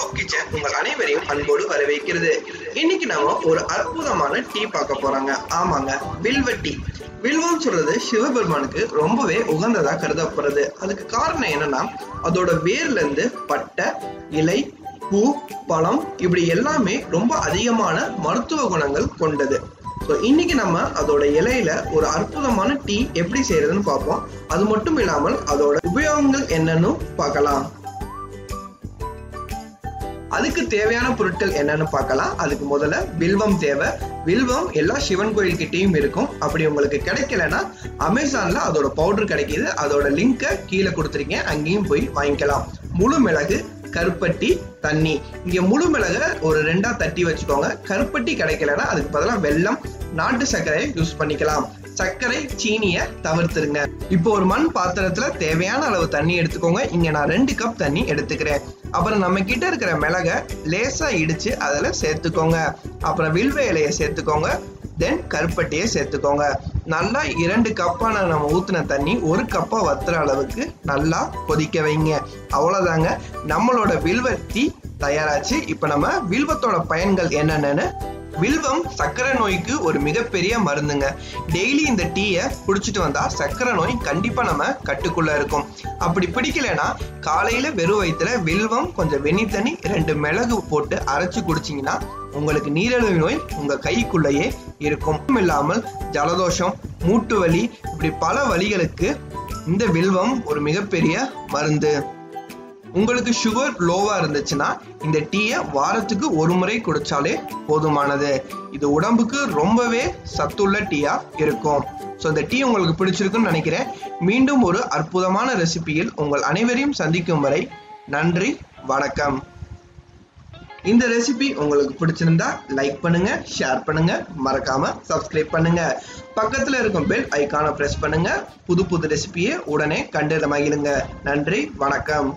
Top kitchen உங்கள் அனைவரையும் அன்போடு வரவேற்கிறது. இன்னைக்கு நாம ஒரு அற்புதமான டீ பார்க்க போறாங்க. ஆமாங்க, வில்வ டீ. வில்வம் சொல்றது சிவபெருமானுக்கு ரொம்பவே உகந்ததா கருதப்படுறது. அதுக்கு காரணம் என்னன்னா, அதோட வேர்ல இருந்து பட்டை, இலை, பூ, பழம் இப்படி எல்லாமே ரொம்ப அதிகமான மருத்துவ குணங்கள் கொண்டது. இன்னைக்கு நம்ம அதோட இலையில ஒரு அற்புதமான டீ எப்படி செய்யறதுன்னு பார்ப்போம். அது மட்டும் இல்லாமல் அதோட உபயோகங்கள் என்னன்னு பார்க்கலாம். அதுக்கு தேவையான பொருட்கள் என்னன்னு பார்க்கலாம். அதுக்கு முதல்ல வில்வம் தேவை. வில்வம் எல்லா சிவன் கோயில் கிட்டையும் இருக்கும். அப்படி உங்களுக்கு கிடைக்கலன்னா அமேசான்ல அதோட பவுடர் கிடைக்குது. அதோட லிங்கை கீழே கொடுத்துருக்கேன், அங்கேயும் போய் வாங்கிக்கலாம். முழு மிளகு, கருப்பட்டி, தண்ணி. இங்க முழு மிளகை ஒரு 2ஆ தட்டி வச்சுக்கோங்க. கருப்பட்டி கிடைக்கலன்னா அதுக்கு பதிலாக வெல்லம், நாட்டு சர்க்கரையை யூஸ் பண்ணிக்கலாம். சர்க்கரை, சீனியை தவிர்த்துருங்க. இப்போ ஒரு மண் பாத்திரத்துல தேவையான அளவு தண்ணி எடுத்துக்கோங்க. இங்க நான் 2 கப் தண்ணி எடுத்துக்கிறேன். அப்புறம் நம்ம கிட்ட இருக்கிற மிளகை லேசா இடிச்சு அதுல சேர்த்துக்கோங்க. அப்புறம் வில்வ இலையை சேர்த்துக்கோங்க. தென் கருப்பட்டியை சேர்த்துக்கோங்க. நல்லா 2 கப்பான நம்ம ஊத்தின தண்ணி 1 கப்பா வத்துற அளவுக்கு நல்லா கொதிக்க வைங்க. அவ்வளவுதாங்க, நம்மளோட வில்வ டீ தயாராச்சு. இப்ப நம்ம வில்வத்தோட பயன்கள் என்னென்னு. வில்வம் சர்க்கரை நோய்க்கு ஒரு மிகப்பெரிய மருந்துங்க. டெய்லி இந்த டீயை குடிச்சிட்டு வந்தா சர்க்கரை நோய் கண்டிப்பா நம்ம கட்டுக்குள்ள இருக்கும். அப்படி பிடிக்கலன்னா காலையில வெறும் வயிற்றுல வில்வம், கொஞ்சம் வெந்நீர் தண்ணி, 2 மிளகு போட்டு அரைச்சு குடிச்சிங்கன்னா உங்களுக்கு நீரிழிவு நோய் உங்க கைக்குள்ளேயே இருக்கும். இல்லாமல் ஜலதோஷம், மூட்டு வலி இப்படி பல வலிகளுக்கு இந்த வில்வம் ஒரு மிகப்பெரிய மருந்து. உங்களுக்கு சுகர் லோவா இருந்துச்சுன்னா இந்த டீயை வாரத்துக்கு 1 முறை குடிச்சாலே போதுமானது. இது உடம்புக்கு ரொம்பவே சத்துள்ள டீயா இருக்கும். இந்த டீ உங்களுக்கு பிடிச்சிருக்குன்னு நினைக்கிறேன். மீண்டும் ஒரு அற்புதமான ரெசிபியில் உங்கள் அனைவரையும் சந்திக்கும் வரை நன்றி, வணக்கம். இந்த ரெசிபி உங்களுக்கு பிடிச்சிருந்தா லைக் பண்ணுங்க, ஷேர் பண்ணுங்க, மறக்காம சப்ஸ்கிரைப் பண்ணுங்க. பக்கத்துல இருக்கும் பெல் ஐகானை பிரஸ் பண்ணுங்க. புது ரெசிபியை உடனே கண்டு மகிழுங்க. நன்றி, வணக்கம்.